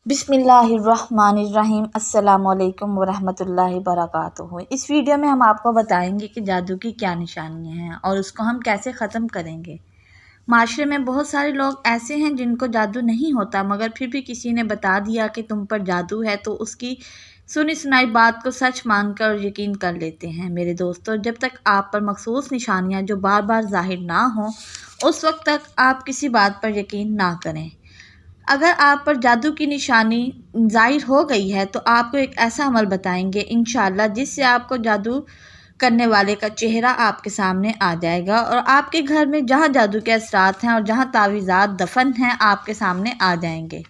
بسم اللہ الرحمن الرحیم۔ السلام علیکم ورحمۃ اللہ وبرکاتہ۔ اس ویڈیو میں ہم آپ کو بتائیں گے کہ جادو کی کیا نشانیاں ہیں اور اس کو ہم کیسے ختم کریں گے۔ معاشرے میں بہت سارے لوگ ایسے ہیں جن کو جادو نہیں ہوتا، مگر پھر بھی کسی نے بتا دیا کہ تم پر جادو ہے تو اس کی سنی سنائی بات کو سچ مان کر اور یقین کر لیتے ہیں۔ میرے دوستو، جب تک آپ پر مخصوص نشانیاں جو بار بار ظاہر نہ ہوں اس وقت تک آپ کسی بات پر یقین نہ کریں۔ اگر آپ پر جادو کی نشانی ظاہر ہو گئی ہے تو آپ کو ایک ایسا عمل بتائیں گے انشاءاللہ جس سے آپ کو جادو کرنے والے کا چہرہ آپ کے سامنے آ جائے گا اور آپ کے گھر میں جہاں جادو کے اثرات ہیں اور جہاں تعویذات دفن ہیں آپ کے سامنے آ جائیں گے۔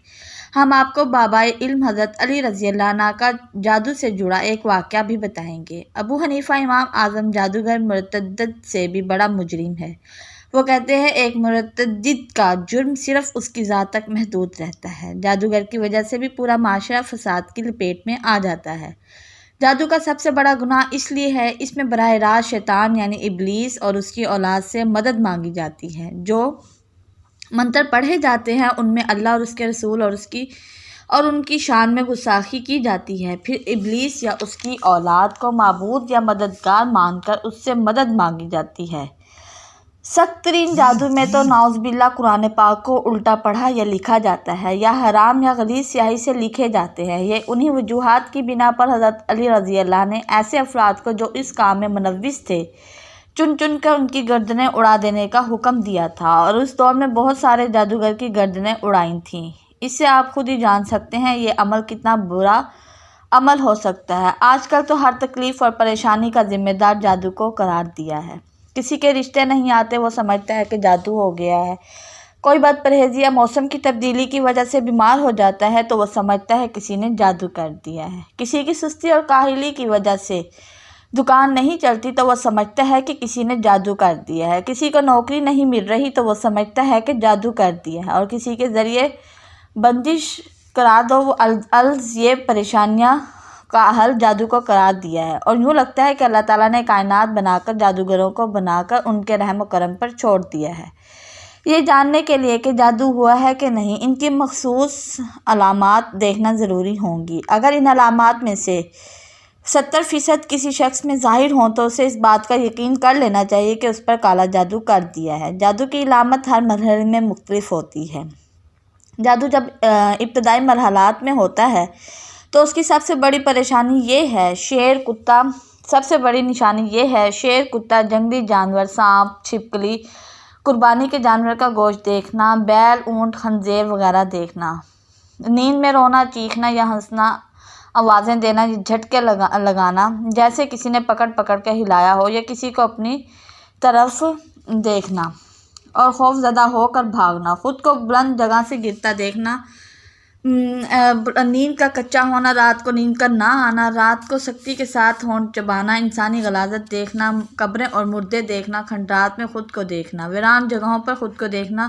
ہم آپ کو بابائے علم حضرت علی رضی اللہ عنہ کا جادو سے جڑا ایک واقعہ بھی بتائیں گے۔ ابو حنیفہ امام اعظم جادوگر مرتدت سے بھی بڑا مجرم ہے۔ وہ کہتے ہیں ایک مرتدت کا جرم صرف اس کی ذات تک محدود رہتا ہے، جادوگر کی وجہ سے بھی پورا معاشرہ فساد کی لپیٹ میں آ جاتا ہے۔ جادو کا سب سے بڑا گناہ اس لیے ہے اس میں براہ راست شیطان یعنی ابلیس اور اس کی اولاد سے مدد مانگی جاتی ہے۔ جو منتر پڑھے جاتے ہیں ان میں اللہ اور اس کے رسول اور ان کی شان میں گستاخی کی جاتی ہے، پھر ابلیس یا اس کی اولاد کو معبود یا مددگار مان کر اس سے مدد مانگی جاتی ہے۔ سخت ترین جادو میں تو نعوذ باللہ قرآن پاک کو الٹا پڑھا یا لکھا جاتا ہے یا حرام یا غلیظ سیاہی سے لکھے جاتے ہیں۔ یہ انہی وجوہات کی بنا پر حضرت علی رضی اللہ نے ایسے افراد کو جو اس کام میں ملوث تھے چن چن کر ان کی گردنیں اڑا دینے کا حکم دیا تھا، اور اس دور میں بہت سارے جادوگر کی گردنیں اڑائی تھیں۔ اس سے آپ خود ہی جان سکتے ہیں یہ عمل کتنا برا عمل ہو سکتا ہے۔ آج کل تو ہر تکلیف اور پریشانی کا ذمہ دار جادو کو قرار دیا ہے۔ کسی کے رشتے نہیں آتے، وہ سمجھتا ہے کہ جادو ہو گیا ہے۔ کوئی بد پرہیزی یا موسم کی تبدیلی کی وجہ سے بیمار ہو جاتا ہے تو وہ سمجھتا ہے کسی نے جادو کر دیا ہے۔ کسی کی سستی اور کاہلی کی وجہ سے دکان نہیں چلتی تو وہ سمجھتا ہے کہ کسی نے جادو کر دیا ہے۔ کسی کو نوکری نہیں مل رہی تو وہ سمجھتا ہے کہ جادو کر دیا ہے، اور کسی کے ذریعے بندش کرا دو وہ الز یہ پریشانیاں کا حل جادو کو قرار دیا ہے، اور یوں لگتا ہے کہ اللہ تعالیٰ نے کائنات بنا کر جادوگروں کو بنا کر ان کے رحم و کرم پر چھوڑ دیا ہے۔ یہ جاننے کے لیے کہ جادو ہوا ہے کہ نہیں، ان کی مخصوص علامات دیکھنا ضروری ہوں گی۔ اگر ان علامات میں سے 70% کسی شخص میں ظاہر ہوں تو اسے اس بات کا یقین کر لینا چاہیے کہ اس پر کالا جادو کر دیا ہے۔ جادو کی علامت ہر مرحلے میں مختلف ہوتی ہے۔ جادو جب ابتدائی مرحلات میں ہوتا ہے تو اس کی سب سے بڑی نشانی یہ ہے شیر، کتا، جنگلی جانور، سانپ، چھپکلی، قربانی کے جانور کا گوشت دیکھنا، بیل، اونٹ، خنزیر وغیرہ دیکھنا، نیند میں رونا، چیخنا یا ہنسنا، آوازیں دینا یا جھٹکے لگانا جیسے کسی نے پکڑ پکڑ کے ہلایا ہو، یا کسی کو اپنی طرف دیکھنا اور خوف زدہ ہو کر بھاگنا، خود کو بلند جگہ سے گرتا دیکھنا، نیند کا کچا ہونا، رات کو نیند کا نہ آنا، رات کو سختی کے ساتھ ہونٹ چبانا، انسانی غلاظت دیکھنا، قبریں اور مردے دیکھنا، کھنڈرات میں خود کو دیکھنا، ویران جگہوں پر خود کو دیکھنا،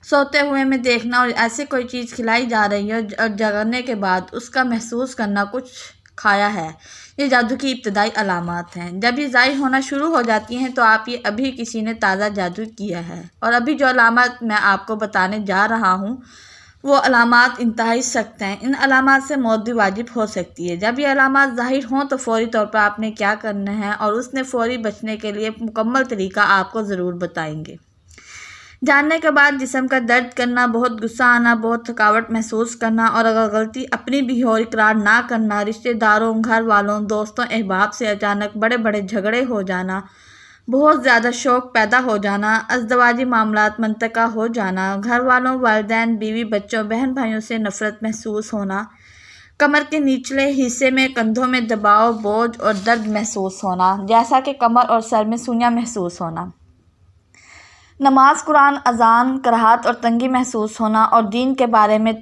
سوتے ہوئے میں دیکھنا، اور ایسے کوئی چیز کھلائی جا رہی ہے اور جگنے کے بعد اس کا محسوس کرنا کچھ کھایا ہے، یہ جادو کی ابتدائی علامات ہیں۔ جب یہ ظاہر ہونا شروع ہو جاتی ہیں تو آپ یہ ابھی کسی نے تازہ جادو کیا ہے، اور ابھی جو علامات میں آپ کو بتانے جا رہا ہوں وہ علامات انتہائی سخت ہیں۔ ان علامات سے موت بھی واجب ہو سکتی ہے۔ جب یہ علامات ظاہر ہوں تو فوری طور پر آپ نے کیا کرنا ہے اور اس نے فوری بچنے کے لیے مکمل طریقہ آپ کو ضرور بتائیں گے۔ جاننے کے بعد جسم کا درد کرنا، بہت غصہ آنا، بہت تھکاوٹ محسوس کرنا، اور اگر غلطی اپنی بھی ہو اقرار نہ کرنا، رشتہ داروں، گھر والوں، دوستوں، احباب سے اچانک بڑے بڑے جھگڑے ہو جانا، بہت زیادہ شوق پیدا ہو جانا، ازدواجی معاملات منطقہ ہو جانا، گھر والوں، والدین، بیوی، بچوں، بہن بھائیوں سے نفرت محسوس ہونا، کمر کے نچلے حصے میں کندھوں میں دباؤ، بوجھ اور درد محسوس ہونا جیسا کہ کمر اور سر میں سوئیاں محسوس ہونا، نماز، قرآن، اذان، کراہت اور تنگی محسوس ہونا، اور دین کے بارے میں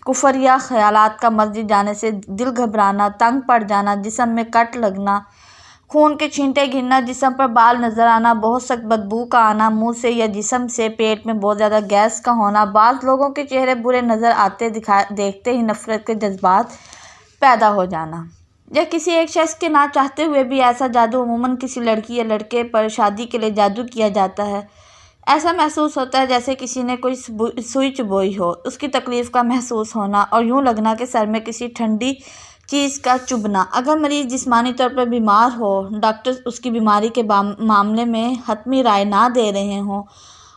کفر یا خیالات کا مسجد جانے سے دل گھبرانا، تنگ پڑ جانا، جسم میں کٹ لگنا، خون کے چھینٹے گرنا، جسم پر بال نظر آنا، بہت سخت بدبو کا آنا، منہ سے یا جسم سے، پیٹ میں بہت زیادہ گیس کا ہونا، بعض لوگوں کے چہرے برے نظر آتے دیکھتے ہی نفرت کے جذبات پیدا ہو جانا، یا کسی ایک شخص کے نہ چاہتے ہوئے بھی ایسا جادو عموماً کسی لڑکی یا لڑکے پر شادی کے لیے جادو کیا جاتا ہے۔ ایسا محسوس ہوتا ہے جیسے کسی نے کوئی سوئی چبوئی ہو، اس کی تکلیف کا محسوس ہونا اور یوں لگنا کہ سر میں کسی ٹھنڈی چیز کا چبھنا۔ اگر مریض جسمانی طور پر بیمار ہو، ڈاکٹر اس کی بیماری کے معاملے میں حتمی رائے نہ دے رہے ہوں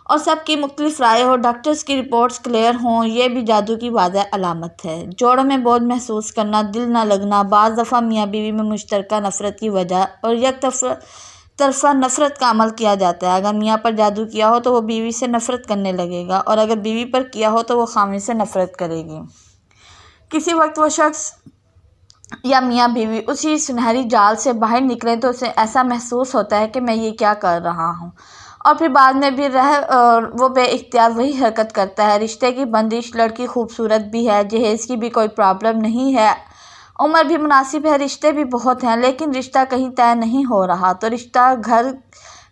اور سب کی مختلف رائے ہو، ڈاکٹرز کی رپورٹس کلیئر ہوں، یہ بھی جادو کی واضح علامت ہے۔ جوڑوں میں بوجھ محسوس کرنا، دل نہ لگنا، بعض دفعہ میاں بیوی میں مشترکہ نفرت کی وجہ اور یک طرفہ نفرت کا عمل کیا جاتا ہے۔ اگر میاں پر جادو کیا ہو تو وہ بیوی سے نفرت کرنے لگے گا، اور اگر بیوی پر کیا ہو تو وہ خاوند سے نفرت کرے گی۔ کسی وقت وہ شخص یا میاں بیوی اسی سنہری جال سے باہر نکلیں تو اسے ایسا محسوس ہوتا ہے کہ میں یہ کیا کر رہا ہوں، اور پھر بعد میں بھی وہ بے اختیار وہی حرکت کرتا ہے۔ رشتے کی بندش، لڑکی خوبصورت بھی ہے، جہیز کی بھی کوئی پرابلم نہیں ہے، عمر بھی مناسب ہے، رشتے بھی بہت ہیں، لیکن رشتہ کہیں طے نہیں ہو رہا، تو رشتہ گھر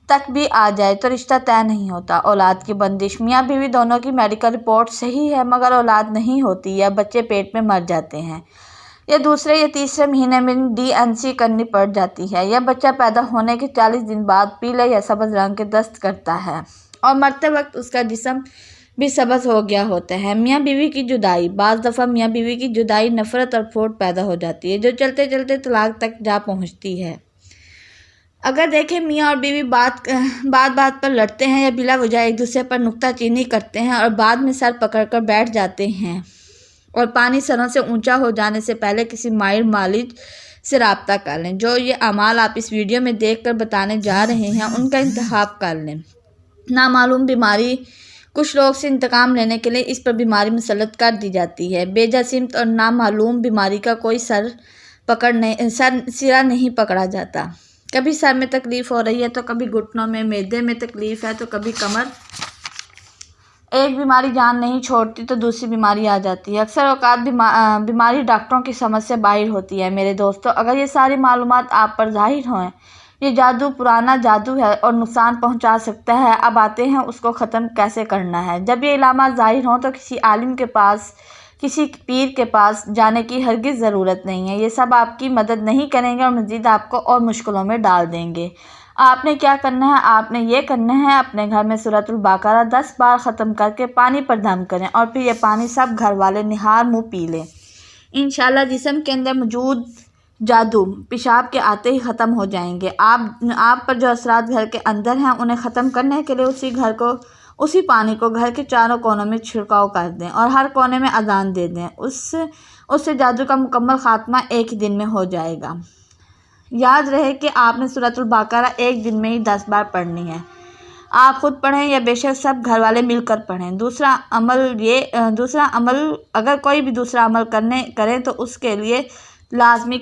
تک بھی آ جائے تو رشتہ طے نہیں ہوتا۔ اولاد کی بندش، میاں بیوی دونوں کی میڈیکل رپورٹ صحیح ہے مگر اولاد نہیں ہوتی، یا بچے پیٹ میں مر جاتے ہیں، یا دوسرے یا تیسرے مہینے میں DNC کرنی پڑ جاتی ہے، یا بچہ پیدا ہونے کے 40 دن بعد پیلے یا سبز رنگ کے دست کرتا ہے اور مرتے وقت اس کا جسم بھی سبز ہو گیا ہوتا ہے۔ میاں بیوی کی جدائی، بعض دفعہ میاں بیوی کی جدائی نفرت اور پھوٹ پیدا ہو جاتی ہے جو چلتے چلتے طلاق تک جا پہنچتی ہے۔ اگر دیکھیں میاں اور بیوی بات پر لڑتے ہیں یا بلا وجہ ایک دوسرے پر نکتہ چینی کرتے ہیں اور بعد میں سر پکڑ کر بیٹھ جاتے ہیں، اور پانی سروں سے اونچا ہو جانے سے پہلے کسی ماہر معالج سے رابطہ کر لیں۔ جو یہ اعمال آپ اس ویڈیو میں دیکھ کر بتانے جا رہے ہیں ان کا انتخاب کر لیں۔ نامعلوم بیماری، کچھ لوگ سے انتقام لینے کے لیے اس پر بیماری مسلط کر دی جاتی ہے۔ بیجا سمت اور نامعلوم بیماری کا کوئی سرا نہیں پکڑا جاتا۔ کبھی سر میں تکلیف ہو رہی ہے تو کبھی گھٹنوں میں، معدے میں تکلیف ہے تو کبھی کمر۔ ایک بیماری جان نہیں چھوڑتی تو دوسری بیماری آ جاتی ہے۔ اکثر اوقات بیماری ڈاکٹروں کی سمجھ سے باہر ہوتی ہے۔ میرے دوستو، اگر یہ ساری معلومات آپ پر ظاہر ہوئیں، یہ جادو پرانا جادو ہے اور نقصان پہنچا سکتا ہے، اب آتے ہیں اس کو ختم کیسے کرنا ہے۔ جب یہ علامات ظاہر ہوں تو کسی عالم کے پاس، کسی پیر کے پاس جانے کی ہرگز ضرورت نہیں ہے، یہ سب آپ کی مدد نہیں کریں گے اور مزید آپ کو اور مشکلوں میں ڈال دیں گے۔ آپ نے کیا کرنا ہے؟ آپ نے یہ کرنا ہے، اپنے گھر میں سورۃ البقرہ 10 بار ختم کر کے پانی پر دم کریں اور پھر یہ پانی سب گھر والے نہار منہ پی لیں۔ انشاءاللہ جسم کے اندر موجود جادو پیشاب کے آتے ہی ختم ہو جائیں گے۔ آپ پر جو اثرات گھر کے اندر ہیں انہیں ختم کرنے کے لیے اسی پانی کو گھر کے چاروں کونوں میں چھڑکاؤ کر دیں اور ہر کونے میں اذان دے دیں۔ اس سے جادو کا مکمل خاتمہ ایک ہی دن میں ہو جائے گا۔ یاد رہے کہ آپ نے سورۃ البقرہ ایک دن میں ہی 10 بار پڑھنی ہے۔ آپ خود پڑھیں یا بے شک سب گھر والے مل کر پڑھیں۔ دوسرا عمل، اگر کوئی بھی دوسرا عمل کریں تو اس کے لیے لازمی